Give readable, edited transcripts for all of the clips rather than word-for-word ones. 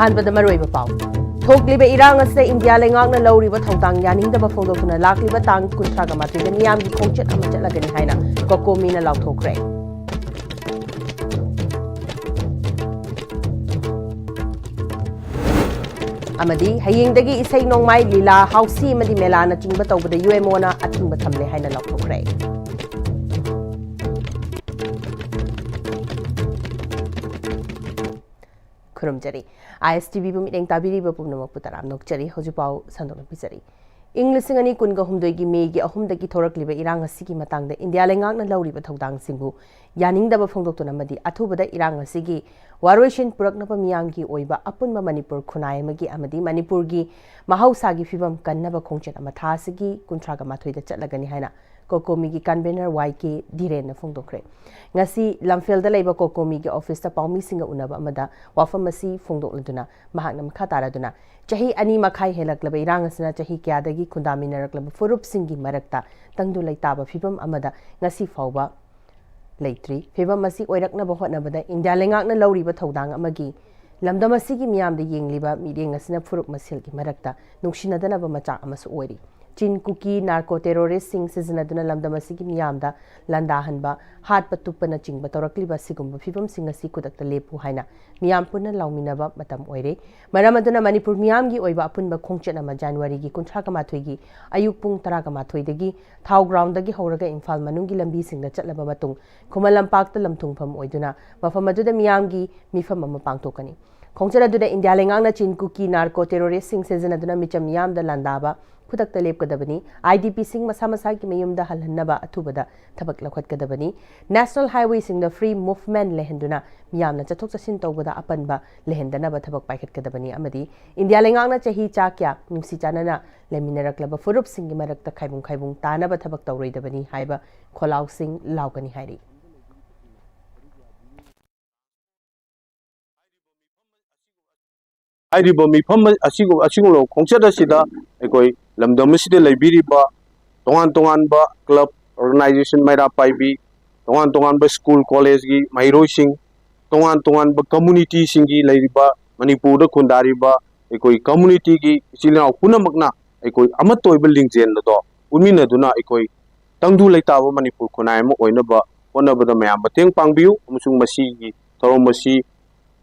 ꯑꯍꯥꯟꯕꯗ ꯃꯔꯨꯑꯣꯏꯕ ꯄꯥꯎ ꯊꯣꯛꯂꯤꯕ ꯏꯔꯥꯡ ꯑꯁꯤꯗ ꯏꯟꯗꯤꯌꯥ ꯂꯩꯉꯥꯛꯅ ꯂꯧꯔꯤꯕ ꯊꯧꯗꯥꯡ ꯌꯥꯅꯤꯡꯗꯕ ꯐꯣꯡꯗꯣꯛꯇꯨꯅ ꯂꯥꯛꯂꯤꯕ ꯇꯥꯡ 38ꯗ ꯃꯤꯌꯥꯝꯒꯤ ꯈꯣꯡꯆꯠ ꯑꯃ ꯆꯠꯂꯒꯅꯤ ꯍꯥꯏꯅ ꯀꯣꯀꯣꯃꯤꯅ ꯂꯥꯎꯊꯣꯛꯈ꯭ꯔꯦ꯫ ꯑꯃꯗꯤ ꯍꯌꯦꯡꯗꯒꯤ ꯏꯁꯩ ꯅꯣꯡꯃꯥꯏ ꯂꯤꯂꯥ ꯍꯥꯎꯁꯤ ꯑꯃꯗꯤ ꯃꯦꯂꯥꯅ ꯆꯤꯡꯕ ꯇꯧꯕꯗ UMOꯅ ꯑꯊꯤꯡꯕ ꯊꯝꯂꯦ ꯍꯥꯏꯅ ꯂꯥꯎꯊꯣꯛꯈ꯭ꯔꯦ꯫ खुरुमजरी ISTV मिटें ताबीरीब पुनमकपु तराम नोकचरी हौजुपाव संदोक पिजरी इंग लिसिंग अनि कुनगा हुमदोइगी मेगी अहुमदगी थोरकलिबा इरांग असिगी मतंगदा इंडिया लेंगाकना लौरिबा थौदांग सिंगु यानिंगदबा फोंदोक्तुना मदि अथुबदा इरांग असिगी वारोइसिन पुरकनबा मियांगी ओइबा अपुनबा मणिपुर खुनाय अमगी अमदि मणिपुरगी महौसागी फिबम कन्नबा खोंचत अमा थासिगी 38दा चटलगनी हाइना कोकोमीगी कन्वेनर YK धीरेन फोंदोक्रे ngasi lamfelda leiba kokomi office ta paumi singa unaba amada wafam asi phongdokladuna mahakna makha taraduna chahi ani makhai helaklaba irang asina chahi kyadagi khundaminaraklaba furup singi marakta tangdu leitaba phibam amada ngasi fawba leitri phibam asi oiraknaba hotnabada india lengakna lauriba thodang amagi lamdam asigi miyamda yengliba mideng asina furup masilgi marakta nungshinadanaba macha amasu oiri Chin Kuki narco terrorist sing sizinaduna lamdamasi miyamda landa hanba hat patupana chingba torakliba sigumba fibam singasi kudakta lepu haina miyam punna lauminaba matam oire maramaduna manipur miyamgi oiba apunba khongchana ma January gi 38 gi ayuk pung 38 dagi thau ground dagi horaga imphal manungi lambi singda chatlaba matung khumalampak ta lamthungpham oiduna mafam aduda miyamgi mifam ama pangtokani khongchana duda India lengangna Chin Kuki narco terrorist sing sizinaduna micham miyamda landaba खुदक्ता लेपकदबनी IDP सिंग मसा मसा की मयुमदा हलहन्नबा अथुबदा थबक लखतकदबनी नेशनल हाईवे सिंग द फ्री मूवमेंट लेहंदुना मियामना चथोक चसिन तौबदा अपनबा लेहंदनबा थबक पाइखतकदबनी अमदी इंडिया लेंगांगना चही चाक्या नुसी चानना लेमिनरकलबा फुरुप सिंग मरकता खाइबुंग खाइबुंग तानबा थबक तौरोइदबनी हाइबा खोलाउ सिंग लाउगनी हाइरी हाइरिबो मिफम असिगो खोंचदसिदा एकोई लमदमसिदे लैबिरिबा तोंगान तोंगानबा क्लब ऑर्गेनाइजेशन मैरा पाइबी तोंगान तोंगानबा स्कूल कॉलेज की माइरोइसिंग तोंगान तोंगानबा कम्युनिटी सिंगी लैरिबा मणिपुर द खुंदारिबा एकोई कम्युनिटी की सिलिनाव पुनमकना एकोई अमत ओइबा लिंगजेन दो उनमिनदुना एकोई तंगदु लैताबा मणिपुर खुनाय म ओइनबा होनबदा मयाम मतेंग पांगबियु अमसुंग मसीगी थरोमसी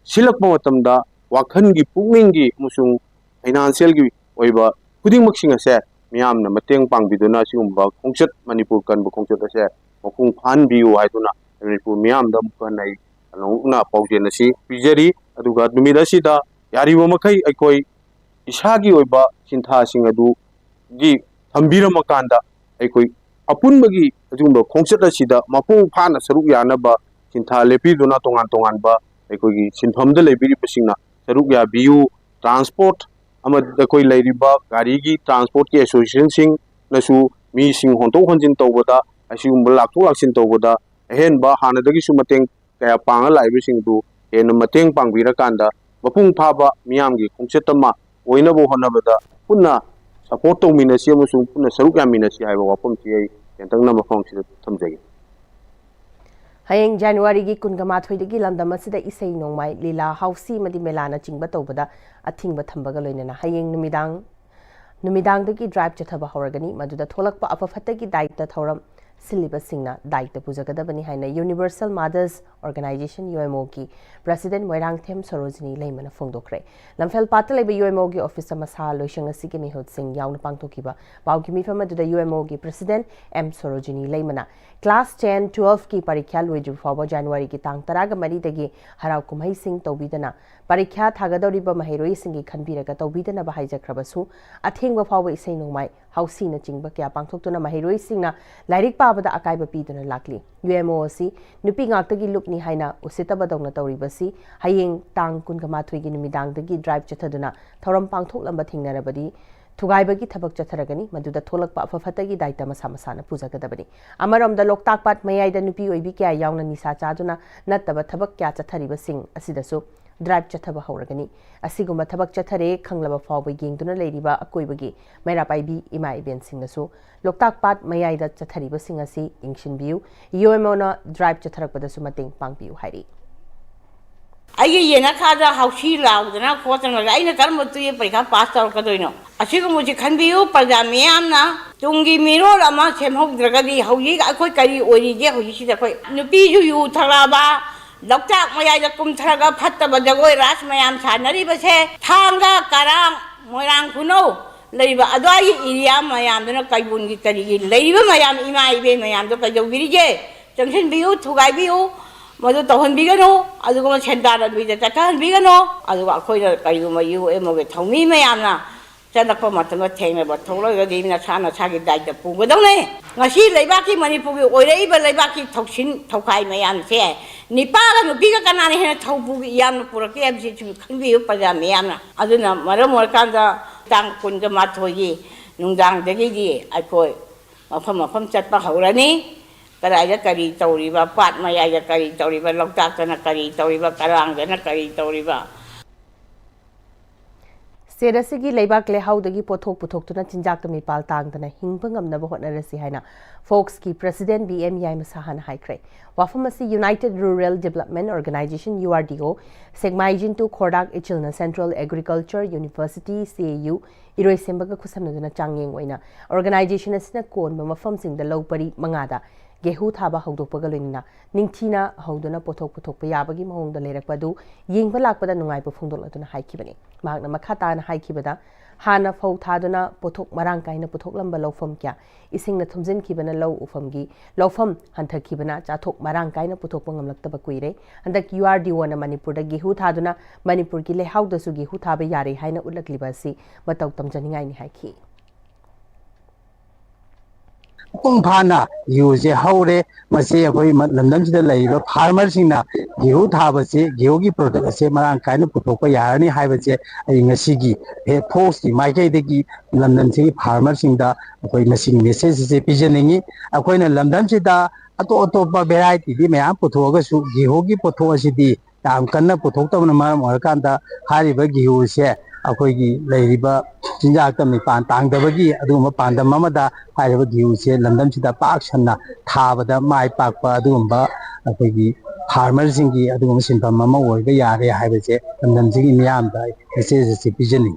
सिलकपा मतमदा वाखनगी पुंगिंगी मुसुंग फाइनेंशियल की ओइबा खुदिंगमक्सिंग असे मियामना मतेंग पांगबिदुना सिगुंबा खोंचत मणिपुर कनबा खोंचत असे मखुंग फानबियु हाइदुना मणिपुर मियामदा मुकनाइ अनौना पाउजेनसी पिजरी अदुगा नुमिदासिदा यारिबो मखै अखोई इसागी ओइबा सिंथासिंग अदु गी थंबिरमकांदा अखोई अपुनबगी अजुंबा खोंचत असिदा मपुंग फाना सरुक यानबा सिंथा लेपिदुना तोंगान तोंगानबा अखोई सिंफमदा लेबिरिबसिंगना सरुक या बियु ट्रांसपोर्ट अमदकोई लैरिबा गाड़ी की ट्रांसपोर्ट की एसोसिएशन सिंग नसु मी सिंग होंतोक होंजिन तौबदा असिगुंबा लाक्थोक लाक्सिन तौबदा अहेनबा हानदगी सुमतेंग कया पांगा लाइबसिंगदु हेन मतेंग पांगबिरकांदा मपुंग फाबा मियामगी खोंचतमा ओइनबो होनबदा पुन्ना सपोर्ट तौमिनसी अमसुंग पुन्ना सरुक यामिनसी हाइबा वाफमसी आई केंतंगना मफमसी थमजगे Hayeng January gi kungama thoidagi lamdam asida isei nongmai lila hausi madi melana chingba tawbada athingba thambaga loinana hayeng numidang dagi drive chathaba horagani maduda tholakpa apafatagi daita thoram siliba singna daita pujagadabani haina Universal Mothers Organization UMO ki President Moirangthem Sarojini Leimana phongdokre lamphel patal leba UMO ki office masa loishang asigi mihut sing yauna pangthokiba pawgi mifam aduda UMO ki President M Sarojini Leimana Class 10 12 की परीक्षा लोइजु फाव जनवरी की तांग तरागा मरी दगी हराव कुमहै सिंग तौबिदना परीक्षा थागदौरिबा महिरोइ सिंगी खनबिरगा तौबिदना बाहाइजख्रबसु अथेंगबा फाव इसै नोंमाइ हाउसीना चिंगबा क्या पांथोक्तुना महिरोइ सिंगना लाइरिक पाबदा अकाइबा पीदुना लाक्ली UMO असि नुपि गाक्तगी लुकनी हाइना उसितबा दौना तौरिबसि हयेंग तांग कुनगमाथोइ की नुमिदांगदगी ड्राइव चथदुना थौरम पांथोक्लंबा थिंगनरबदी थुगाइबगी थबक चथरगनी मदुदा थोलकपा अफफतगी दायित्व मसा मसाना पुजागदबनी अमरमदा लोकताकपाट मयाइदा नुपी ओइबी क्या यावना निसा चादुना नत्तबा थबक क्या चथरिबा सिंग असिदसु ड्राइव चथबा हौरगनी असिगुम्बा थबक चथरे खंगलबा फावबा येंगदुना लेरिबा अकोइबगी मैरा पाइबी इमा इबेन सिंगसु लोकताकपाट मयाइदा चथरिबा सिंग असि इंगशिनबियु UMO ना ड्राइव चथरकपदसु मतेंग पांगबियु हाइरी ꯑꯩꯒꯤ ꯌꯦꯅꯈꯥꯗ ꯍꯧꯁꯤ ꯂꯥꯎꯗꯅ ꯈꯣꯠꯇꯅ ꯑꯩꯅ ꯀꯔꯝꯕ ꯇꯨꯌꯦ ꯄꯔꯤꯈꯥ ꯄꯥꯁ ꯇꯧꯔꯛꯀꯗꯣꯏꯅꯣ ꯑꯁꯤꯒꯨꯝꯕꯁꯤ ꯈꯟꯕꯤꯌꯨ ꯄ꯭ꯔꯖꯥ ꯃꯤꯌꯥꯝꯅ ꯇꯨꯡꯒꯤ ꯃꯤꯔꯣꯜ ꯑꯃ ꯁꯦꯝꯍꯧꯗ꯭ꯔꯒꯗꯤ ꯍꯧꯖꯤꯛ ꯑꯩꯈꯣꯏ ꯀꯔꯤ ꯑꯣꯏꯔꯤꯒꯦ ꯍꯧꯖꯤꯛꯁꯤꯗ ꯑꯩꯈꯣꯏ ꯅꯨꯄꯤꯁꯨ ꯌꯨ ꯊꯛꯂꯛꯑꯕ ꯂꯣꯛꯇꯥꯛ ꯃꯌꯥꯏꯗ ꯀꯨꯝꯊꯔꯒ ꯐꯠꯇꯕ ꯖꯒꯣꯏ ꯔꯥꯁ ꯃꯌꯥꯝ ꯁꯥꯟꯅꯔꯤꯕꯁꯦ ꯊꯥꯡꯒ ꯀꯔꯥꯡ ꯃꯣꯏꯔꯥꯡ ꯈꯨꯅꯧ ꯂꯩꯕ ꯑꯗꯨꯋꯥꯏꯒꯤ ꯑꯦꯔꯤꯌꯥ ꯃꯌꯥꯝꯗꯨꯅ ꯀꯩꯕꯨꯜꯒꯤ ꯀꯔꯤꯒꯤ ꯂꯩꯔꯤꯕ ꯃꯌꯥꯝ ꯏꯃꯥ ꯏꯕꯦꯟ ꯃꯌꯥꯝꯗꯣ ꯀꯩꯗꯧꯕꯤꯔꯤꯒꯦ ꯆꯪꯁꯤꯟꯕꯤꯌꯨ ꯊꯨꯒꯥꯏꯕꯤꯌꯨ मधु तौहनबीगनो अदुगुम सेंदारबीदा चटहनबीगनो अदुगा अखोइदा करिगुम यूएमओगे थौमी मयामना चलक्पा मतम थेंगबा थौलगदि नसाना सागी दाइदा पुगदौने ngasi leibaki manipuri oiraiba leibaki thoksin thokai mayam se nipaga nupiga kanani hena thaubugi yamna purake absi chu khanbiyu paja mayamna aduna maram morkanda tang kunga mathogi nungdang dagi di akoi mafam chatpa haurani कराइदा करी तौरीबा पाट मयाइदा करी तौरीबा लोकताकना करी तौरीबा करांगना करी तौरीबा सेरसिगी लेबाक लेहाउदगी पोथोक पुथोक्तुना चिंजाक मिपाल तांगदना हिंगबा ngamnaba hotnarasi haina फोक्स की प्रेसिडेंट बीएम याई मसाहन हाइख्रे वाफम असि United Rural Development Organisation URDO सेगमाइजिन टू खोरडाक इचिलना सेंट्रल एग्रीकल्चर यूनिवर्सिटी सीएयू इरोइसेंबगा खुसमनदुना चांगयेंग ओइना ऑर्गेनाइजेशन असिना कोनबा मफमसिंगदा लौपरी मंगादा गेहू थाबा हौदोकपगा लोइना निंगथीना हौदुना पोथोक पुथोकपा याबगी महोंगदा लेरकपदु येंगबा लाकपदा नुंगाइबा फोंदोलदुना हाइखिबनि मागना मखाताना हाइखिबदा हाना फौ थादुना पोथोक मरांग काइना पोथोकलंबा लौफम क्या इसिंगना थुमजिनखिबना लौ उफमगी लौफम हंथखिबना चाथोक Marang काइना पुथोकपा ngamlaktaba kuire handak URDO na manipurda gehu thaduna manipur ki lehaudasु gehu thaba yare haina utlakliba si matau tamjaningai ni haiki कुंफाना यूजे हौरे मसे अखोई लंदन सिदा लैबा फार्मर सिंगना गेहू थाबसे गेहू की प्रोडक्ट से मरांग कायना पुथोकपा यारनी हाइबसे अई ngasi हे फोक्स की माइकैदगी लंदन से फार्मर सिंगदा अखोई ngasi मेसेज से पिजनिंगी अखोइना लंदन सिदा अतो अतोपा वेराइटी दी मया पुथोगसु गेहू की पुथोसिदी ताम कन्ना पुथोक्तबना मरम ओरकांदा हारिबा गेहू से अखोइगी लैरिबा चिंजाक तमनि पान तांगदबगी अदुगुम पांदम अमदा हारिबा गेहू से लंदन सिदा पाक सन्ना थाबदा माइ पाकपा अदुगुम्बा अखोइगी फार्मर सिंगी अदुगुम सिंफम अमा ओइबा यारे हाइबसे लंदन सिगी मियामदा मेसेज से पिजनि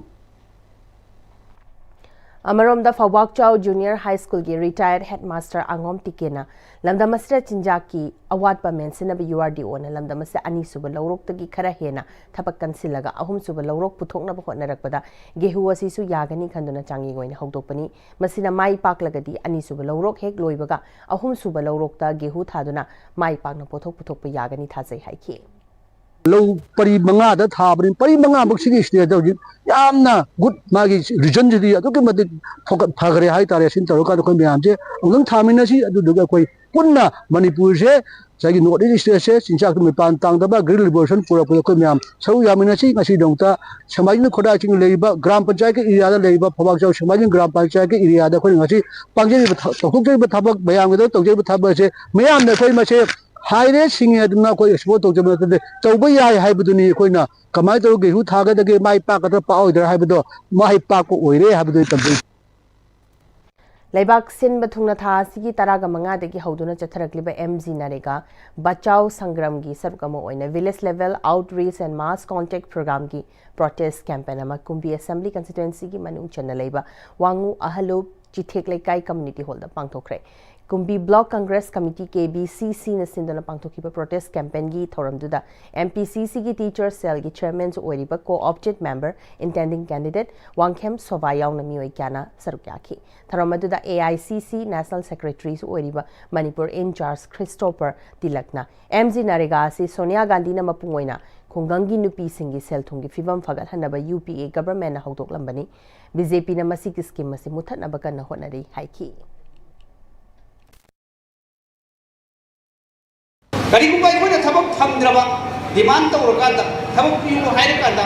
अमरोमदा फवाकचाउ जूनियर हाई स्कूल की रिटायर्ड हेडमास्टर आंगोम टिकेना लमदमसरा चिंजाक की अवाटपा मेंसिनब यूआरडीओ ना लमदमसे अनि सुब लौरोक्तगी खरा हेना थपक कनसिलगा अहुम सुब लौरोक पुथोकनब होटनरकपदा गेहू असिसु यागनी खंदुना चांगी गोइन हौदोकपनी मसिना माई पाकलगदी अनि सुब लौरोक हेक लोइबगा अहुम सुब लौरोकता गेहू थादुना माई पाकना पोथोक पुथोकप यागनी थाजै हाइखि लो परी मंगा दा थाबरी परी मंगा बक्सिगी स्टेट दो यामना गुड मागी रीजन जदी अदुके मदे फगरे हाई तारे सिन तरोका तो कोई म्याम जे उंगं थामिनसी अदुदुगा कोई पुन्ना मणिपुर से जागी नॉर्थ ईस्ट स्टेट से चिंचाक मिपान तांगदबा ग्रिल लिबरेशन पूरा पूरा कोई म्याम सौ यामिनसी ngasi दंगता समाजिन खोदा चिंग लेबा ग्राम पंचायत के एरिया दा लेबा फवाकचाउ समाजिन ग्राम पंचायत के एरिया दा कोई ngasi पांगजे तोखोक थबक बयाम दो तोजे थबक से म्याम ने कोई मसे हाइरे सिंगे अदुना कोई एक्सपोर्ट तोजब नते तौबा याय हाइबदुनी कोइना कमाय तो गेहू थागदगे माइ पाकदा पाओइदर हाइबदो माइ पाक ओइरे हाइबदो तबे लेबाक सिन बथुंगना था सिगी तरागा मंगादगी हौदुना चथरकलिबा एमजी नरेगा बचाओ संग्राम की सरकमो ओइना village level outreach and mass contact programme की प्रोटेस्ट कैंपेन अमा कुंबी असेंबली कंस्टिट्युएंसी की मनुंग चन्ना लेबा वांगु अहलो चिथेक लेकाई कम्युनिटी हॉल दा पांगथोखरे Kumbi block Congress committee KBCC न सिंदना पांगथोखिबा प्रोटेस्ट कैंपेन की थोरमदुदा MPCC की टीचर सेल की चेयरमैन ओइरिबा co-opted member intending candidate Wangkhem सोवायाव न मियोय क्याना सरुक्याखि थोरमदुदा AICC नेशनल सेक्रेटरी ओइरिबा मणिपुर इंचार्ज क्रिस्टोफर तिलकना MG नरेगा से सोनिया गांधी न मपुंगोइना खुंगंगी नुपी सिंगी सेलथुंगी फिवम फगत हनबा UPA गवर्नमेंट न हौदोकलंबनी BJP न मसी की स्कीम मसी मुथनबा कन होनरी हाइखि करीगुम अखोना थबक फंद्रबा डिमांड तौरकांदा थबक पियु हाइरकांदा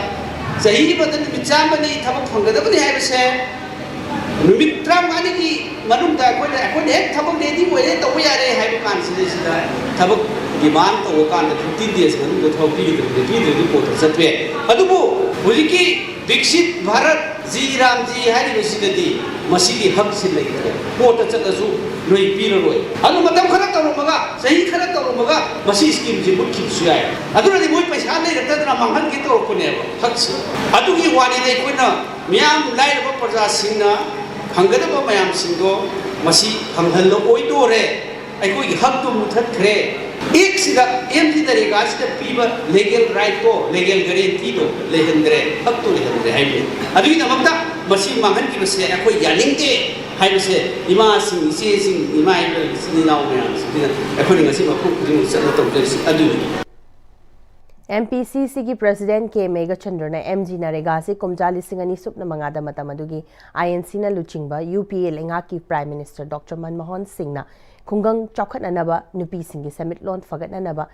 सही बदन मिचामनी थबक फंगदबनी हाइबसे नुमित 35 की मनुंदा अखोना हेक थबक देदी मोये तौ यारे हाइब कांसिदा थबक डिमांड तो कान 15 days मनुंग थौ पीद्री पोत चत्वे अदुबु हुजिकी विकसित भारत जी राम जी हारि बसिदि मसिगी हक सिन लेथ्रे पोत चतसु लोई पीररोय अदु मतम खरा तौरमगा सही खरा तौरमगा मसि स्कीम जी मुखि सुयाय अदुरदि मोय पैसा नै रतदना मंगन के तौरपने हक अदुगी वानि नै कोइना मियाम लाइरब प्रजा सिंना फंगदब मयाम सिंदो मसि फंगहल ओइदोरे अखोई हक तो मुथत्रे एक सिदा एमजी तरीका से पीबा लीगल राइट को लीगल गारंटी तो लेहंद्रे हक तो लेहंद्रे हाइबे अदुगी नमक्ता मसि मांगन की बसे अखोई यानिंगे हाइबसे इमा सिंग इसे सिंग इमा इबल सिनाव मयाम सिना अखोई ngasi मखु खुदिं सद तौजै अदुगी MPCC की प्रेसिडेंट के मेगा चंद्र ने MG नरेगा से कुमजा लिसिंग अनि सुपना मंगादा मतमदुगी INC ना लुचिंगबा UPA लेंगा की prime minister doctor Manmohan Singh ना खुंगंग चौखटननबा नुपी सिंह सेमिट लोन फगटननबा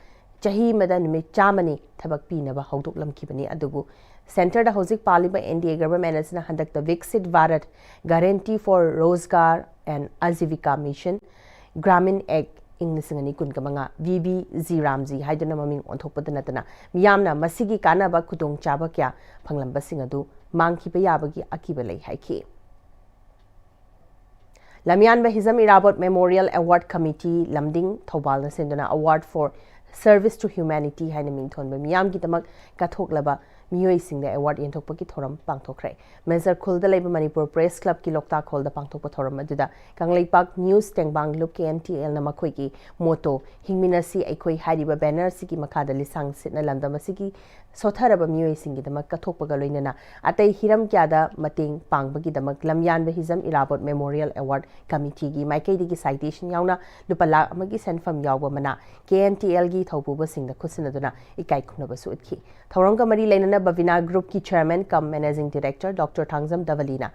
चाही मदा निमित चामनी थबक पीनबा हौदोकलमखिबनी अदुबु सेंटर दा हौजिक पालिबा NDA गवर्नमेंट ना हंदक the Viksit Bharat Guarantee for Rozgar and Ajeevika Mission Gramin Act English कुनकमंगा VB Ramji हाइदना ममिंग ओंथोकपद नतना मियामना मसिगी कानाबा खुदोंग चाबा क्या फंगलंबसिंग अदु मांगखिबा याबगी अकिबा लई हाइखि लमियान Hijam Irabot memorial award committee लमदिंग थौबाल न सेंदना award for service to humanity हाइना मिंथोन मियाम की तमक कथोकलबा मियोइसिंग अवार्ड येंथोकपकी थोरम पांगथोखरे मेजर खुलदा लेबा मणिपुर प्रेस क्लब की लोकता खोलदा पांगथोकपा थोरम अदुदा कांगलेपाक न्यूज टेंगबांग लुप KNTL ना मखोई की मोटो हिंगमिनसी अखोई हारिबा बैनर सिकी मखादा लिसांग सिना लमदम सिकी सोथरबा मियोइसिंग की दमक कथोकपगा लोइनना अतै हिरम क्यादा मतेंग पांगबगी दमक लमयान Hijam Irabot memorial award committee की माइकैदी की साइटेशन यावना लुपा लाख अमगी सेनफम यावबा मना KNTL की थौबुबा सिंगदा खुसनदुना इकाई खुनबसु उतखि थौरंग मरी लेनना बविना ग्रुप की chairman cum managing director doctor Thangjam दवलीना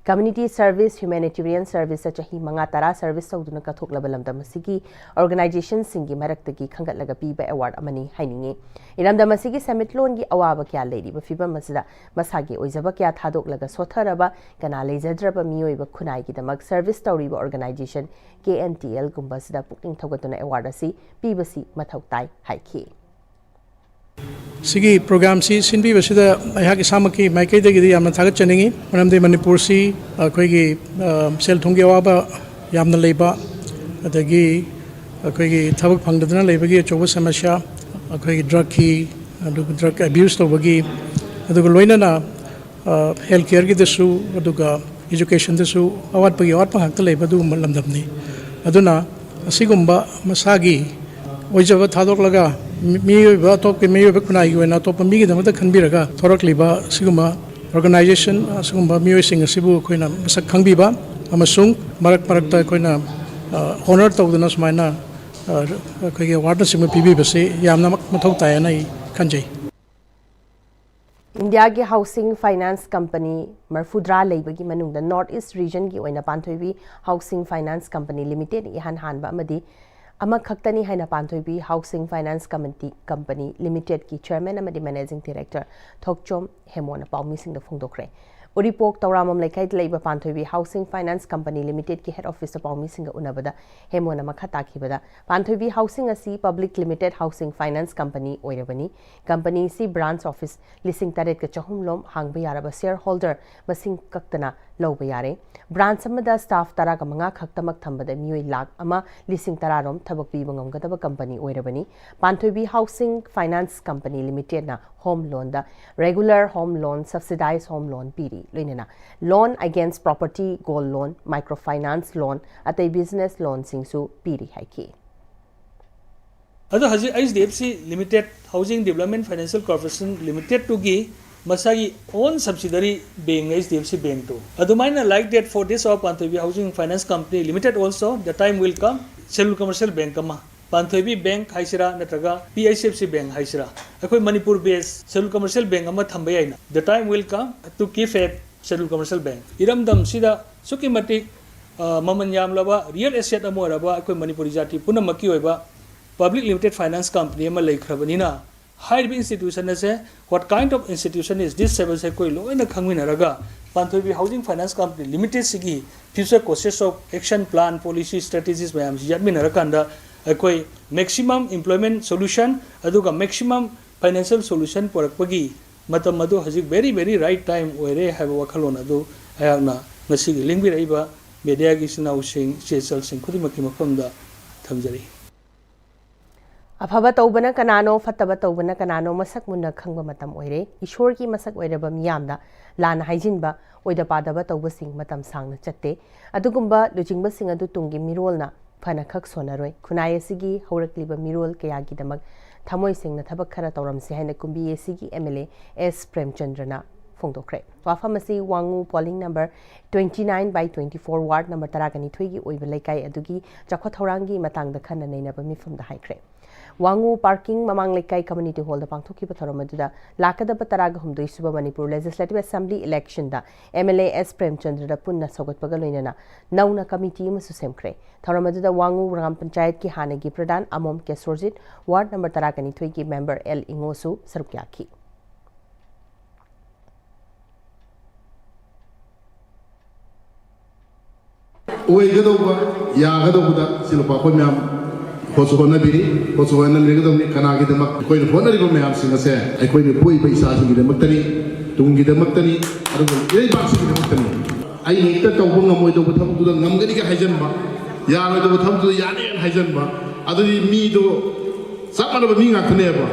कम्युनिटी सर्विस ह्यूमैनिटेरियन सर्विस चाही मंगा तरा सर्विस तौदुना कथोकलबा लमदम सिगी ऑर्गेनाइजेशन सिंगी मरक्तगी खंगतलगा पीबा अवार्ड अमनी हाइनिंगे इरमदम सिगी समिट लोन की अवाबा क्या लेरिबा फिबम मसदा मसागी ओइजबा क्या थादोकलगा सोथरबा कना लेजद्रबा मियोइबा खुनाइगी दमक सर्विस तौरिबा ऑर्गेनाइजेशन KNTL गुंबसदा पुकिंग थौगतुना अवार्ड असि पीबसी मथौ ताई हाइखि सिगी प्रोग्राम सी सिनबी बसिदा अहा की सामकी माइकैदगी यामना थागत चनिंगी मरमदे मणिपुर सी अखोइगी सेल थुंगी अवाबा यामना लेबा अदगी अखोइगी थबक फंगदना लेबगी अचोबा समस्या अखोइगी ड्रग की ड्रग अब्यूज तौबगी अदुग लोइनना हेल्थ केयर की दसु अदुगा एजुकेशन दसु अवाटपगी अवाटपा हक्ता लेबा दु लमदमनी अदुना असिगुंबा मसागी ओइजबा थादोकलगा मियोइबा अतोपके मियोइबा खुनाइगी ओइना अतोपा मिगीदमता खनबिरगा थोरकलिबा सिगुंबा ऑर्गेनाइजेशन सिगुंबा मियोइसिंग असिबु अखोइना मसक खंगबिबा अमसुंग मरक मरकता अखोइना ऑनर तौदना सुमाइना अखोइगे अवार्ड सिंग पीबीबसे यामना मथौ तायना खंजै इंडिया की हाउसिंग फाइनेंस कंपनी मरफुद्रा लेबगी मनुंग नॉर्थ ईस्ट रीजन की ओइना Panthoibi housing finance company limited इहान हानबा अमदी खक्तनी हाइना Panthoibi housing finance company limited की चेयरमैन अमदी मैनेजिंग डायरेक्टर थोकचोम हेमोना पाउमिसिंग फोंदोखरे उरीपोक तौरामम लेखाई लेबा Panthoibi housing finance company limited की हेड ऑफिस पाउमिसिंग उनबदा हेमोना मखा ताखिबदा पांथोइबी हाउसिंग असी public limited housing finance company ओइरबनी कंपनी सी ब्रांच ऑफिस लिसिंग तरेट के चहुमलोम हांगबा यारबा शेयर होल्डर मसिंग कक्तना लौबा यारे ब्रांच अमदा स्टाफ तरा का मंगा खक्तमक थंबदा मियोइ लाख अमा लिसिंग तरारोम थबक पीबा ngamgadaba कंपनी ओइरबनी Panthoibi housing finance company limited ना होम लोन दा regular home loan subsidise home loan पीरी लोइनना loan against property gold loan micro finance loan अतै बिजनेस लोन सिंगसु पीरी हाइकी अदो हजि HDFC limited housing development financial corporation limited टू गी मसागी own subsidiary bank HDFC bank to adumaina like that for this of Panthoibi housing finance company limited also the time will come cellular commercial bank ama Panthoibi bank haisira natraga PICFC bank haisira akoi Manipur based cellular commercial bank ama thamba yaina the time will come to keep a cellular commercial bank iramdam sida suki matik maman yamlaba real estate amoraba akoi Manipuri jati punamaki oiba public limited finance company ama laikhrabanina higher institution as what kind of institution is this seven se koi lo ina khangmina raga Panthoibi housing finance company limited sigi future courses of action plan policy strategies mayam yadmina rakanda ꯑꯩꯈꯣꯏ maximum employment solution ꯑꯗꯨꯒ maximum financial solution ꯄꯨꯔꯛꯄꯒꯤ ꯃꯇꯝ ꯑꯗꯨ ꯍꯧꯖꯤꯛ very right time ꯑꯣꯏꯔꯦ ꯍꯥꯏꯕ ꯋꯥꯈꯜꯂꯣꯟ ꯑꯗꯨ ꯑꯩꯍꯥꯛꯅ ꯉꯁꯤꯒꯤ ꯂꯤꯡꯕꯤꯔꯛꯏꯕ ꯃꯦꯗꯤꯌꯥꯒꯤ ꯏꯆꯤꯟꯅꯥꯎꯁꯤꯡ ꯆꯦꯆꯜꯁꯤꯡ ꯈꯨꯗꯤꯡꯃꯛꯀꯤ ꯃꯐꯝꯗ ꯊꯝꯖꯔꯤ ꯑꯐꯕ ꯇꯧꯕꯅ ꯀꯅꯥꯅꯣ ꯐꯠꯇꯕ ꯇꯧꯕꯅ ꯀꯅꯥꯅꯣ ꯃꯁꯛ ꯃꯨꯟꯅ ꯈꯪꯕ ꯃꯇꯝ ꯑꯣꯏꯔꯦ ꯏꯁꯣꯔꯒꯤ ꯃꯁꯛ ꯑꯣꯏꯔꯕ ꯃꯤꯌꯥꯝꯗ ꯂꯥꯟꯅ ꯍꯥꯏꯖꯤꯟꯕ ꯑꯣꯏꯗ ꯄꯥꯗꯕ ꯇꯧꯕꯁꯤꯡ ꯃꯇꯝ ꯁꯥꯡꯅ ꯆꯠꯇꯦ ꯑꯗꯨꯒꯨꯝꯕ ꯂꯨꯆꯤꯡꯕꯁꯤꯡ ꯑꯗꯨ ꯇꯨꯡꯒꯤ ꯃꯤꯔꯣꯜꯅ ꯐꯅ ꯈꯛ ꯁꯣꯟꯅꯔꯣꯏ ꯈꯨꯟꯅꯥꯏ ꯑꯁꯤꯒꯤ ꯍꯧꯔꯛꯂꯤꯕ ꯃꯤꯔꯣꯜ ꯀꯌꯥꯒꯤꯗꯃꯛ ꯊꯃꯣꯏ ꯁꯦꯡꯅ ꯊꯕꯛ ꯈꯔ ꯇꯧꯔꯝꯁꯤ ꯍꯥꯏꯅ ꯀꯨꯝꯕꯤ ꯑꯁꯤꯒꯤ MLA S ꯄ꯭ꯔꯦꯝꯆꯟꯗ꯭ꯔꯅ ꯐꯣꯡꯗꯣꯛꯈ꯭ꯔꯦ ꯋꯥꯐꯝ ꯑꯁꯤ ꯋꯥꯡꯉꯨ ꯄꯣꯂꯤꯡ ꯅꯝꯕꯔ 29/24 ꯋꯥꯔꯗ ꯅꯝꯕꯔ 12ꯒꯤ ꯑꯣꯏꯕ ꯂꯩꯀꯥꯏ ꯑꯗꯨꯒꯤ ꯆꯥꯎꯈꯠ ꯊꯧꯔꯥꯡꯒꯤ ꯃꯇꯥꯡꯗ ꯈꯟꯅ ꯅꯩꯅꯕ ꯃꯤꯐꯝꯗ ꯍꯥꯏꯈ꯭ꯔꯦ वांगू पार्किंग ममांग लेकाई कम्युनिटी हॉल पांथोखिबा थौरम अदुदा लाकदबा 13 सुबा मणिपुर लेजिस्लेटिव असेंबली इलेक्शन दा MLA S प्रेमचंद्र दा पुन्ना सौगतपगा लोइनना नौना कमिटी अमसु सेमख्रे थौरम अदुदा वांगू ग्राम पंचायत की हानेगी प्रधान अमोम केसोरजित वार्ड नंबर 12 की मेंबर L इंगोसु सरुक्याखी ओइगदौबा यागदौबदा सिलपा कोइ म्याम होसो होनबिरी होसो होनबिरीगदौनि कनागिदमक कोइनो होनरिबो म्यामसिंग असे अखोइनो पोइबा इसासिंगिदमक्तनि तुंगिदमक्तनि अदुगो इरेबासिंगिदमक्तनि आई हेक्ता तौबो ngमोइदौबो थबदुदा ngमगनिगा हाइजनबा यागदौबो थबदुदा याने हाइजनबा अदुदि मीदो सापनबा मी ngakनेबा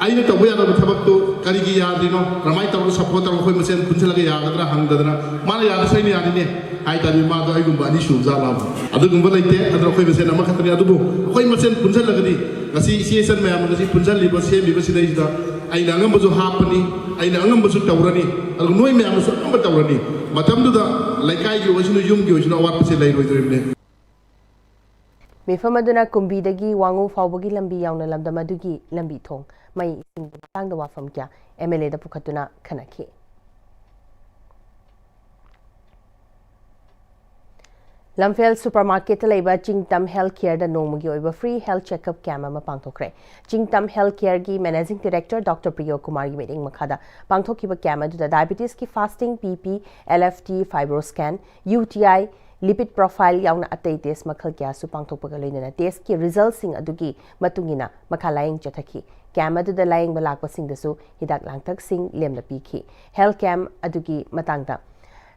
आइनो तौबो यादबो थबक्तो करिगी यादिनो रमाइ तौबो सपोर्ट तौबो खोइ मसेन पुनसलगा यागदरा हंगदरा माना यादसैनि यादिने आई ताबी मादो आइगुंबा अनि सुजाला अदुगुंबा लैते अदर खोइ मसेन अमा खतनि अदुबो खोइ मसेन पुनसलगदि गसी इसिएसन मयाम गसी पुनसलिबो सेमिबो सिदैदा आइना अंगमबो हापनि आइना अंगमबो तौरनि अदु नोइ मयाम सु अंगम तौरनि मतमदुदा लैकाइगी ओसिनो युमगी ओसिनो अवाटपसे लैरोइद्रिबने मिफम अदुना कुंबीदगी वांगू फाउबगी लंबी यावना लमदम अदुगी लंबी थोंग मई इसिंग तांग वाफम क्या MLA दा पुखतुना खनखे लमफेल सुपरमार्केट लेबा चिंगतम हेल्थ केयर दा नोमगी ओइबा फ्री हेल्थ चेकअप कैम्प अमा पांगथोखरे चिंगतम हेल्थ केयर की managing director doctor Priyo Kumar की मीटिंग मखादा पांगथोखिबा कैम्प अदुदा डायबिटीज की fasting PP LFT fibroscan UTI lipid profile यावना अतै टेस्ट मखल क्या सु पांगथोकपगा लोइनना टेस्ट की रिजल्ट सिंग अदुगी मतुंगिना मखा लायंग चथखी कैम्प अदुदा लायंग बलाकपा सिंगदसु हिदाक लांगथक सिंग लेमना पीखी हेल्थ कैम्प अदुगी मतांगदा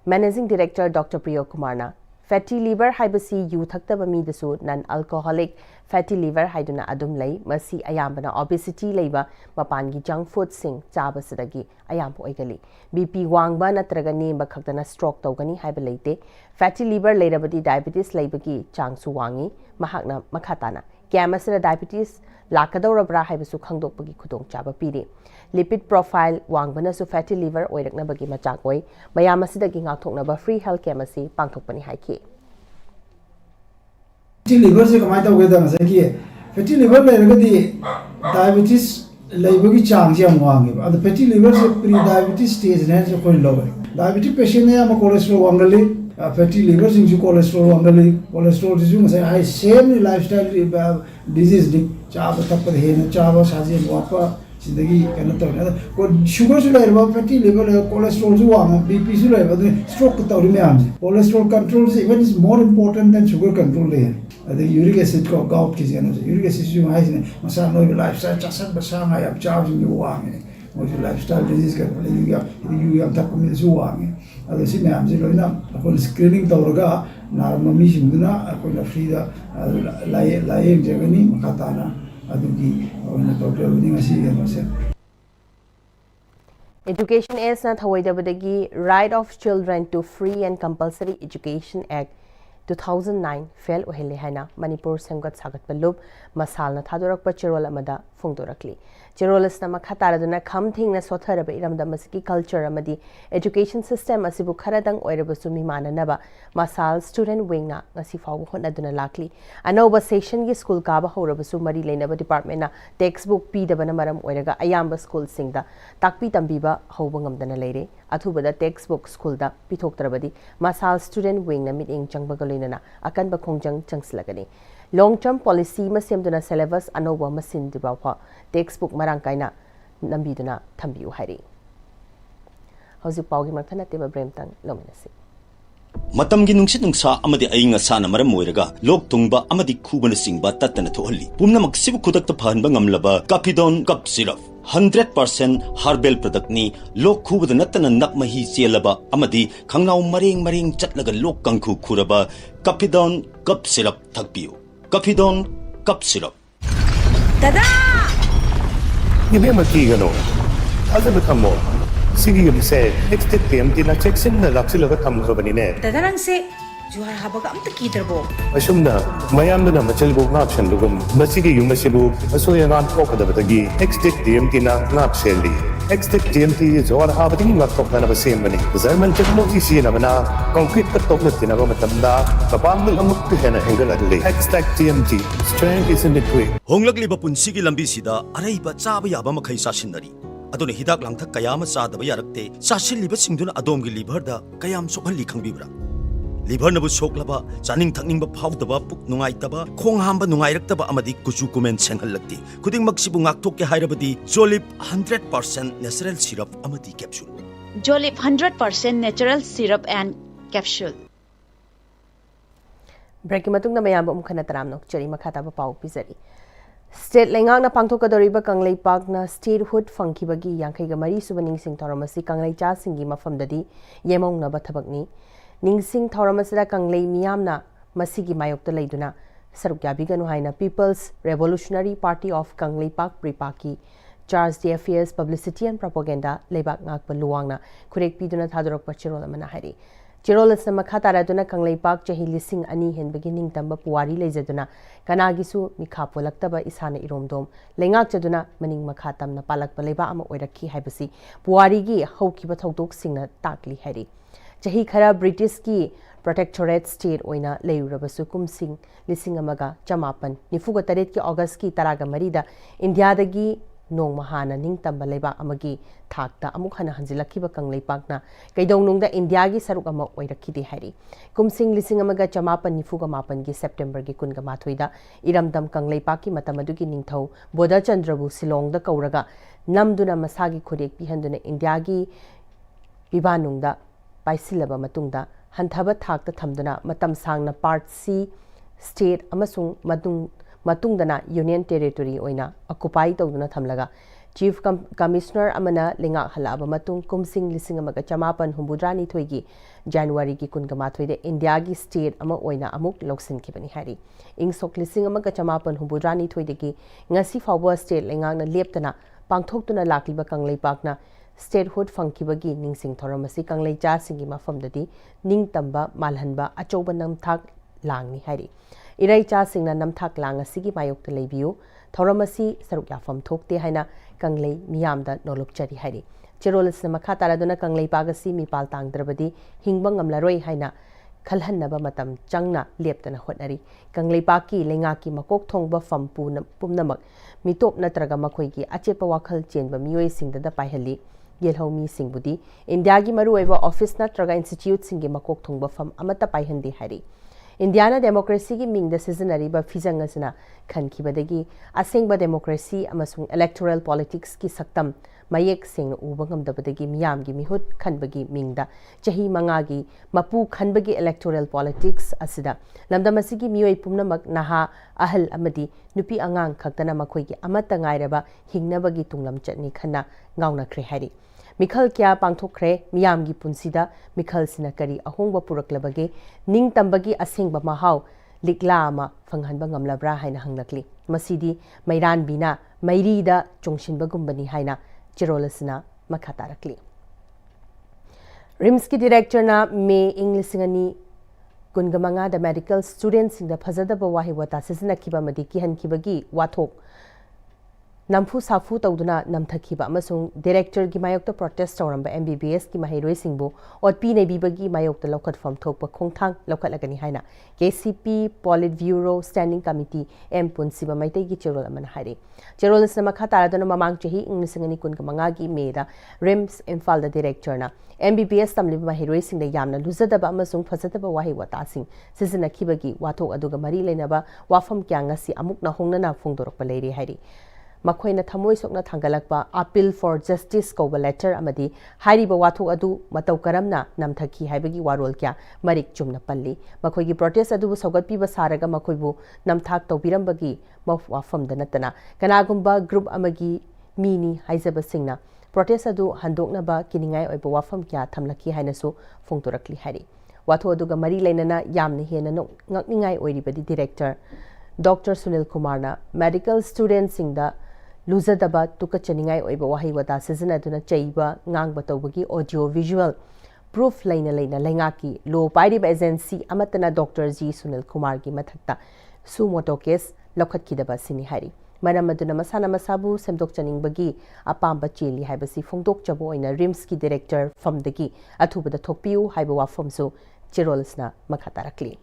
मैनेजिंग डायरेक्टर डॉक्टर प्रियो कुमारना फैटी लिवर हाइबसी यू थक्तबा मीदसु नन अल्कोहलिक फैटी लिवर हाइदुना अदुम लई मसी अयाम्बना ओबेसिटी लेबा मपानगी जंक फूड सिंग चाबसदगी अयाम्ब ओइगली BP वांगबा नत्रगा नेमबा खक्तना स्ट्रोक तौगनी हाइबा लेते फैटी लिवर लेरबदी डायबिटीज लेबगी चांगसु वांगी महाकना मखाताना कैमसरा डायबिटीज लाकदौरब्रा हाइबसु खंगदोकपगी खुदोंग चाबा पीरे लिपिड प्रोफाइल वांगबनसु फैटी लिवर ओइरकनबगी मचाक ओइ मयामसिदगी ngathoknaba फ्री हेल्थ कैम्प असि पांगथोकपनि हाइखि फैटी लिवर से कमाई तौगेदा मसकी फैटी लिवर लेरगदी डायबिटीज लेबगी चांग जे वांगे अद फैटी लिवर से प्री डायबिटीज स्टेज ने जो कोइ लोगे डायबिटीज पेशेंट ने हम कोलेस्ट्रॉल वांगले फैटी लिवर सिंग कोलेस्ट्रॉल वांगले कोलेस्ट्रॉल जो मसे आई सेम लाइफस्टाइल डिजीज दि चाब तक हे चाब साजे वापा जिंदगी कहना तो शुगर से लेबा फैटी लिवर कोलेस्ट्रॉल जो वांग BP से लेबा स्ट्रोक तौरी में आम कोलेस्ट्रॉल कंट्रोल से even is more important than sugar control ले अदे यूरिक एसिड को गाउट की जेनो यूरिक एसिड जो है ने मसा नो लाइफस्टाइल चासन बसा मा या चाव जो वांग ने मोजे लाइफस्टाइल डिजीज का यू तक में जो वांग अदे सि मैम जे लोइना अपन स्क्रीनिंग तौरगा नार्मल मी सिंगना अपन फ्री दा लाये जगनी मखाताना अदुगी ओना डॉक्टर विनिंग असी गेनोसे एजुकेशन एस ना थवैदबदगी Right of Children to Free and Compulsory Education Act 2009 fail ओहेले हैना मणिपुर संगत सागत पलुब मसाल न थादोरक चेरोल अमदा फोंदोरकली चेरोलसना मखातारदना खम थिंगना सोथरब इरमदमसकी कल्चर अमदी एजुकेशन सिस्टम असिबु खरदंग ओइरबसु मिमाननबा मसाल स्टूडेंट विंगना ngasi फाव होनदुना लाखली अनौबा सेशन की स्कूल काबा होरबसु मरी लेनबा डिपार्टमेंट ना टेक्स्ट बुक पीदबना मरम ओइरगा अयाम्बा स्कूल सिंगदा ताकपी तंबीबा हौबा ngमदना लेरे अथुबदा टेक्स्ट बुक स्कूल दा पिथोक्तरबदी मसाल स्टूडेंट विंग ना मिटिंग चंगबगा लेनना अकनबा खोंजंग चंगसलगनी लॉन्ग टर्म पॉलिसी मसेमदुना सिलेबस अनौबा मसिन दिबाफा टेक्स्ट बुक मरांग कायना नंबीदुना थंबियु हाइरी हौजिक पाउगी मथना तेबा ब्रेमतंग लोमिनसी Matamgi nungsit nungsa amadi ainga sana maram moiraga lok tungba amadi khubana singba tatana thohalli pumna maksibu khudakta phanba ngamlaba Capidon cup syrup 100% herbal product ni lok khubada natana nakmahi chelaba amadi khangnaw mareng chatlaga lok kangkhu khuraba Capidon cup syrup thakpiu Capidon cup syrup Dada Ibe makigano Azab thamo Sige yumse next time tina checksin na laksilaga thamkhrabani ne Dada nang se juhar habaga amta kidrabo Asumna mayamna machalbu ngapshan dugum masigi yumasibu asoyangan kokadabagi next time tina ngapseli next time ti jor habati ngaptokna basembani German technology sinamana concrete katokna tinaba matamda kapamul amuk hena hengaladli next TMT strength is in the way Honglakliba punsigi lambi sida araiba chaba yaba makhai sasinari aduna hidak langthak kayama sadaba yarakte sasilliba singduna adomgi liver da kayam sokhalli khangbibra liver nabu soklaba chaning thakningba phawdaba puk nungaitaba khong hamba nungairaktaba amadi kuchu kumen senghallakti khuding maksibu ngakthok ke hairabadi Jolip 100% natural syrup amadi capsule Jolip 100% natural syrup and capsule Break matung na mayamba umkhana taramnok chari makhata ba pau pizari State Lengang na pangthokadoriba Kanglei Park na statehood fangkibagi yangkhaiga mari suba ningsing thoramasi Kanglei cha singi mafamdadi yemong na bathabakni ningsing thoramasida Kanglei miyamna masigi mayokta leiduna saruk yabiganu haina People's Revolutionary Party of Kanglei Park Pripaki Charge the Affairs Publicity and Propaganda lebak ngakpa luwangna khurek piduna thadorok pachirol amana hari Chirolas na makataraduna Kanglei Park chahi lising ani henbagi ningtamba puwari leijaduna kanagisu mikhapolaktaba isana iromdom lengak chaduna maning makhatam na palakpa leba ama oirakhi haibasi puwari gi haukiba thodok singna takli hari chahi khara British ki protectorate state oina leurabasu kumsing lising amaga chamapan nifuga taret ki August ki taraga marida India dagi nong mahana ning tamba leba amagi thakta amuk hana hanjilakhiba Kanglei Park na kaidong nungda India gi saruk ama oirakhidi hari kumsing lising amaga chamapan nifuga mapan gi September gi kunga mathoida iramdam Kanglei Park ki matamadu gi ningthau Boda Chandrabu Silong da kauraga namduna masagi khurek pihanduna India gi bibanungda paisilaba matungda hanthaba thakta thamduna matam sangna part C state amasung matungdana union territory oina occupy tawduna thamlaga chief commissioner amana lenga halaba matung kumsing lising amaga chamapan humbudrani thoigi January gi kunga mathoide India gi state ama oina amuk loksin kibani hari ing sok lising amaga chamapan humbudrani thoidegi ngasi fawwa state lenga na leptana pangthoktuna lakliba Kanglei Park na statehood fangkibagi ningsing thoramasi Kanglei cha singi mafamdadi ningtamba malhanba achoba namthak langni hari Irai cha singna namthak lang asigi mayokta leibiu thoramasi saruk yafam thokte haina Kanglei miyamda nolok chari hari Chirolas na makhataraduna Kanglei pagasi mipal tangdrabadi hingbang ngamlaroi haina khalhannaba matam changna leptana hotnari Kanglei paki lenga ki makok thongba fam pumnamak mitop natraga makhoi gi achepa wakhal chenba miyoi singda da paihali yelhomi singbudi India gi maruoiba office natraga institute singi makok thongba fam amata paihandi hari Indiana democracy gi mingda seasonary ba fijangasna khankibadagi asengba democracy amasung electoral politics ki saktam mayek sing uba ngamdabadagi miyam gi mihut khanbagi mingda chahi manga gi mapu khanbagi electoral politics asida lamdamasi gi miyoi pumnamak naha ahal amadi nupi angang khaktana makhoi gi amata ngairaba hingnabagi tunglam chatni khanna ngauna khre hari Mikhal kya pangthokre miyam gi punsida Mikhal sina kari ahongba puraklabage ning tambagi asengba mahau likla ama phanghanba ngamlabra haina hanglakli masidi mairan bina mairida chongshinba gumbani haina Chirolasna makhatarakli RIMS ki director na me English ngani kungamanga da medical students sing da phajadaba wahi wata sisna kiba madi ki han kibagi wathok Namfu safu tawduna namthakiba amasung director gi mayokta protest tawramba MBBS ki mahairoi singbu otpi nei bibagi mayokta lokhat form thokpa khongthang lokhatlagani haina KCP Polit Bureau Standing Committee M Punsiba maitai gi cherol amana hairi cherol sama khataradana mamang chehi inglisingani kun kamanga gi meda RIMS Imphal da director na MBBS tamliba mahairoi singda yamna luzadaba amasung phajadaba wahi wata sing sizina kibagi wathok aduga mari leinaba wafam kyangasi amuk na hongnana phongdorokpa leiri hairi ꯃꯈꯣꯏꯅ ꯊꯃꯣꯏ ꯁꯣꯛꯅ ꯊꯥꯡꯒꯠꯂꯛꯄ appeal for justice ꯀꯧꯕ letter ꯑꯃꯗꯤ ꯍꯥꯏꯔꯤꯕ ꯋꯥꯊꯣꯛ ꯑꯗꯨ ꯃꯇꯧ ꯀꯔꯝꯅ ꯅꯝꯊꯈꯤ ꯍꯥꯏꯕꯒꯤ ꯋꯥꯔꯣꯜ ꯀꯌꯥ ꯃꯔꯤꯛ ꯆꯨꯝꯅ ꯄꯜꯂꯤ ꯃꯈꯣꯏꯒꯤ ꯄ꯭ꯔꯣꯇꯦꯁ ꯑꯗꯨꯕꯨ ꯁꯧꯒꯠꯄꯤꯕ ꯁꯥꯔꯒ ꯃꯈꯣꯏꯕꯨ ꯅꯝꯊꯥꯛ ꯇꯧꯕꯤꯔꯝꯕꯒꯤ ꯋꯥꯐꯝꯗ ꯅꯠꯇꯅ ꯀꯅꯥꯒꯨꯝꯕ ꯒ꯭ꯔꯨꯞ ꯑꯃꯒꯤ ꯃꯤꯅꯤ ꯍꯥꯏꯖꯕꯁꯤꯡꯅ ꯄ꯭ꯔꯣꯇꯦꯁ ꯑꯗꯨ ꯍꯟꯗꯣꯛꯅꯕ ꯀꯤꯅꯤꯡꯉꯥꯏ ꯑꯣꯏꯕ ꯋꯥꯐꯝ ꯀꯌꯥ ꯊꯝꯂꯛꯈꯤ ꯍꯥꯏꯅꯁꯨ ꯐꯣꯡꯗꯣꯔꯛꯂꯤ ꯍꯥꯏꯔꯤ ꯋꯥꯊꯣꯛ ꯑꯗꯨꯒ ꯃꯔꯤ ꯂꯩꯅꯅ ꯌꯥꯝꯅ ꯍꯦꯟꯅ ꯉꯛꯅꯤꯡꯉꯥꯏ ꯑꯣꯏꯔꯤꯕꯗꯤ ꯗꯤꯔꯦꯛꯇꯔ ꯗꯣꯛꯇꯔ ꯁꯨꯅꯤꯜ ꯀꯨꯃꯥꯔꯅ ꯃꯦꯗꯤꯀꯦꯜ ꯁ꯭ꯇꯨꯗꯦꯟꯠꯁꯤꯡꯗ ꯂꯨꯖꯗꯕ ꯇꯨꯀꯠꯆꯅꯤꯡꯉꯥꯏ ꯑꯣꯏꯕ ꯋꯥꯍꯩ ꯋꯥꯇꯥ ꯁꯤꯖꯤꯟꯅꯗꯨꯅ ꯆꯩꯕ ꯉꯥꯡꯕ ꯇꯧꯕꯒꯤ ꯑꯣꯗꯤꯑꯣ ꯚꯤꯖꯨꯑꯦꯜ ꯄ꯭ꯔꯨꯐ ꯂꯩꯅ ꯂꯩꯉꯥꯛꯀꯤ ꯂꯣ ꯄꯥꯏꯔꯤꯕ ꯑꯦꯖꯦꯟꯁꯤ ꯑꯃꯠꯇꯅ ꯗꯣꯛꯇꯔ ꯖꯤ ꯁꯨꯅꯤꯜ ꯀꯨꯃꯥꯔꯒꯤ ꯃꯊꯛꯇ ꯁꯨꯃꯣꯇꯣ ꯀꯦꯁ ꯂꯧꯈꯠꯈꯤꯗꯕ ꯑꯁꯤꯅꯤ ꯍꯥꯏꯔꯤ ꯃꯔꯝ ꯑꯗꯨꯅ ꯃꯁꯥꯅ ꯃꯁꯥꯕꯨ ꯁꯦꯝꯗꯣꯛꯆꯅꯤꯡꯕꯒꯤ ꯑꯄꯥꯝꯕ ꯆꯦꯜꯂꯤ ꯍꯥꯏꯕꯁꯤ ꯐꯣꯡꯗꯣꯛꯆꯕ ꯑꯣꯏꯅ ꯔꯤꯝꯁꯀꯤ ꯗꯤꯔꯦꯛꯇꯔ ꯐꯝꯗꯒꯤ ꯑꯊꯨꯕꯗ ꯊꯣꯛꯄꯤꯌꯨ ꯍꯥꯏꯕ ꯋꯥꯐꯝꯁꯨ ꯆꯦꯔꯣꯜꯁꯅ ꯃꯈꯥ ꯇꯥꯔꯛꯂꯤ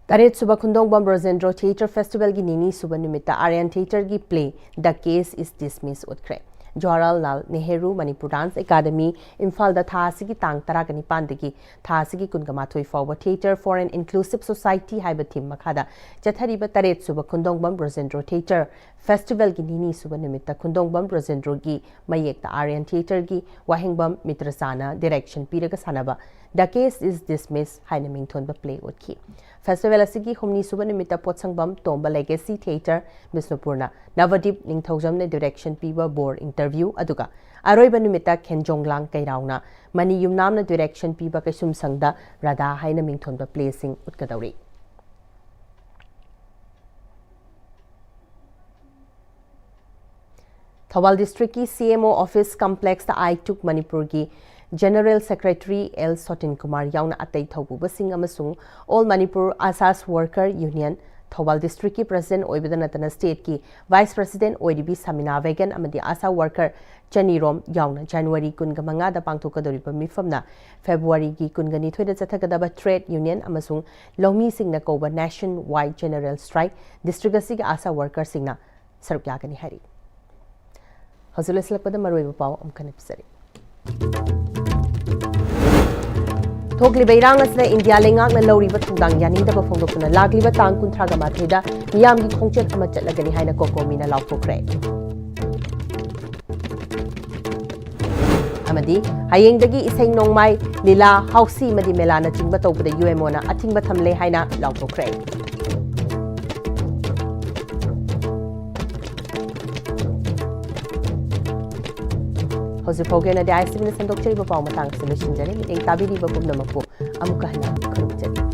ꯇꯔꯦꯠ ꯁꯨꯕ ꯈꯨꯟꯗꯣꯡꯕꯝ ꯔꯣꯖꯦꯟꯗ꯭ꯔꯣ ꯊꯤꯌꯦꯇꯔ ꯐꯦꯁꯇꯤꯚꯦꯜꯒꯤ ꯅꯤꯅꯤ ꯁꯨꯕ ꯅꯨꯃꯤꯠꯇ ꯑꯥꯔꯌꯟ ꯊꯤꯌꯦꯇꯔꯒꯤ play the case is dismiss ꯎꯠꯈ꯭ꯔꯦ ꯖꯋꯥꯍꯔꯂꯥꯜ ꯅꯦꯍꯔꯨ ꯃꯅꯤꯄꯨꯔ ꯗꯥꯟꯁ ꯑꯦꯀꯥꯗꯃꯤ ꯏꯝꯐꯥꯜꯗ ꯊꯥ ꯑꯁꯤꯒꯤ ꯇꯥꯡ 19 ꯊꯥ ꯑꯁꯤꯒꯤ 19 ꯐꯥꯎꯕ theatre for an inclusive society ꯍꯥꯏꯕ ꯊꯤꯝ ꯃꯈꯥꯗ ꯆꯠꯊꯔꯤꯕ ꯇꯔꯦꯠ ꯁꯨꯕ ꯈꯨꯟꯗꯣꯡꯕꯝ ꯔꯣꯖꯦꯟꯗ꯭ꯔꯣ ꯊꯤꯌꯦꯇꯔ ꯐꯦꯁꯇꯤꯚꯦꯜꯒꯤ ꯅꯤꯅꯤ ꯁꯨꯕ ꯅꯨꯃꯤꯠꯇ ꯈꯨꯟꯗꯣꯡꯕꯝ ꯔꯣꯖꯦꯟꯗ꯭ꯔꯣꯒꯤ ꯃꯌꯦꯛꯇ ꯑꯥꯔꯌꯟ ꯊꯤꯌꯦꯇꯔꯒꯤ ꯋꯥꯍꯦꯡꯕꯝ ꯃꯤꯇ꯭ꯔꯆꯥꯅ ꯗꯤꯔꯦꯛꯁꯟ ꯄꯤꯔꯒ ꯁꯥꯟꯅꯕ ꯗ ꯀꯦꯁ ꯏꯁ ꯗꯤꯁꯃꯤꯁ ꯍꯥꯏꯅ ꯃꯤꯡꯊꯣꯟꯕ ꯄ꯭ꯂꯦ ꯎꯠꯈꯤ ꯐꯦꯁꯇꯤꯚꯦꯜ ꯑꯁꯤꯒꯤ ꯍꯨꯝꯅꯤ ꯁꯨꯕ ꯅꯨꯃꯤꯠꯇ ꯄꯣꯠꯁꯪꯕꯝ ꯇꯣꯝꯕ ꯂꯦꯒꯦꯁꯤ ꯊꯤꯌꯦꯇꯔ ꯕꯤꯁꯅꯨꯄꯨꯔꯅ ꯅꯕꯗꯤꯞ ꯅꯤꯡꯊꯧꯖꯝꯅ ꯗꯤꯔꯦꯛꯁꯟ ꯄꯤꯕ ꯕꯣꯔ ꯏꯟꯇꯔꯚ꯭ꯌꯨ ꯑꯗꯨꯒ ꯑꯔꯣꯏꯕ ꯅꯨꯃꯤꯠꯇ ꯈꯦꯟꯖꯣꯡꯂꯥꯡ ꯀꯩꯔꯥꯎꯅ ꯃꯅꯤ ꯌꯨꯝꯅꯥꯝꯅ ꯗꯤꯔꯦꯛꯁꯟ ꯄꯤꯕ ꯀꯩꯁꯨꯝꯁꯪꯗ ꯔꯥꯙꯥ ꯍꯥꯏꯅ ꯃꯤꯡꯊꯣꯟꯕ ꯄ꯭ꯂꯦꯁꯤꯡ ꯎꯠꯀꯗꯧꯔꯤ ꯊꯧꯕꯥꯜ ꯗꯤꯁꯇ꯭ꯔꯤꯛꯀꯤ CMO ꯑꯣꯐꯤꯁ ꯀꯝꯄ꯭ꯂꯦꯛꯁꯇ ꯑꯥꯏꯇꯨꯛ ꯃꯅꯤꯄꯨꯔꯒꯤ general secretary L Sotin Kumar ꯌꯥꯎꯅ ꯑꯇꯩ ꯊꯧꯕꯨꯕꯁꯤꯡ ꯑꯃꯁꯨꯡ all Manipur ASHAs worker union Thoubal ꯗꯤꯁꯇ꯭ꯔꯤꯛꯀꯤ ꯄ꯭ꯔꯁꯤꯗꯦꯟꯠ ꯑꯣꯏꯕꯗ ꯅꯠꯇꯅ ꯁ꯭ꯇꯦꯠꯀꯤ ꯚꯥꯏꯁ ꯄ꯭ꯔꯁꯤꯗꯦꯟꯠ ꯑꯣꯏꯔꯤꯕꯤ ꯁꯃꯤꯅꯥ ꯕꯦꯒꯟ ꯑꯃꯗꯤ ꯑꯁꯥ ꯋꯥꯔꯀꯔ ꯆꯅꯤꯔꯣꯝ ꯌꯥꯎꯅ ꯖꯅꯋꯥꯔꯤ 15ꯗ ꯄꯥꯡꯊꯣꯛꯀꯗꯧꯔꯤꯕ ꯃꯤꯐꯝꯅ ꯐꯦꯕ꯭ꯔꯨꯋꯥꯔꯤꯒꯤ 22ꯗ ꯆꯠꯊꯒꯗꯕ ꯇ꯭ꯔꯦꯗ ꯌꯨꯅꯤꯌꯟ ꯑꯃꯁꯨꯡ ꯂꯧꯃꯤꯁꯤꯡꯅ ꯀꯧꯕ ꯅꯦꯁꯟ ꯋꯥꯏꯗ ꯖꯦꯅꯔꯦꯜ ꯁ꯭ꯇ꯭ꯔꯥꯏꯛ ꯗꯤꯁꯇ꯭ꯔꯤꯛ ꯑꯁꯤꯒꯤ ꯑꯁꯥ ꯋꯥꯔꯀꯔꯁꯤꯡꯅ ꯁꯔꯨꯛ ꯌꯥꯒꯅꯤ ꯍꯥꯏꯔꯤ ꯍꯧꯖꯤꯛ ꯂꯣꯏꯁꯤꯜꯂꯛꯄꯗ ꯃꯔꯨꯑꯣꯏꯕ ꯄꯥꯎ ꯑꯃꯨꯛ ꯄꯤꯖꯔꯤ ꯊꯣꯛꯂꯤꯕ ꯏꯔꯥꯡ ꯑꯁꯤꯗ ꯏꯟꯗꯤꯌꯥ ꯂꯩꯉꯥꯛꯅ ꯂꯧꯔꯤꯕ ꯊꯧꯗꯥꯡ ꯌꯥꯅꯤꯡꯗꯕ ꯐꯣꯡꯗꯣꯛꯇꯨꯅ ꯂꯥꯛꯂꯤꯕ ꯇꯥꯡ 38ꯗ ꯃꯤꯌꯥꯝꯒꯤ ꯈꯣꯡꯆꯠ ꯑꯃ ꯆꯠꯂꯒꯅꯤ ꯍꯥꯏꯅ ꯀꯣꯀꯣꯃꯤꯅ ꯂꯥꯎꯊꯣꯛꯈ꯭ꯔꯦ ꯑꯃꯗꯤ ꯍꯌꯦꯡꯗꯒꯤ ꯏꯁꯩ ꯅꯣꯡꯃꯥꯏ ꯂꯤꯂꯥ ꯍꯥꯎꯁꯤ ꯑꯃꯗꯤ ꯃꯦꯂꯥꯅꯆꯤꯡꯕ ꯇꯧꯕꯗ UMOꯅ ꯑꯊꯤꯡꯕ ꯊꯝꯂꯦ ꯍꯥꯏꯅ ꯂꯥꯎꯊꯣꯛꯈ꯭ꯔꯦ ꯍꯧꯖꯤꯛ ꯐꯥꯎꯒꯤ ꯑꯣꯏꯅꯗꯤ ISTVꯅ ꯁꯟꯗꯣꯛꯆꯔꯤꯕ ꯄꯥꯎ ꯃꯇꯥꯡ ꯑꯁꯤ ꯂꯣꯏꯁꯤꯟꯖꯔꯤ ꯃꯤꯠꯌꯦꯡ ꯇꯥꯕꯤꯔꯤꯕ ꯄꯨꯝꯅꯃꯛꯄꯨ ꯑꯃꯨꯛꯀ ꯍꯟꯅ ꯈꯨꯔꯨꯝꯖꯔꯤ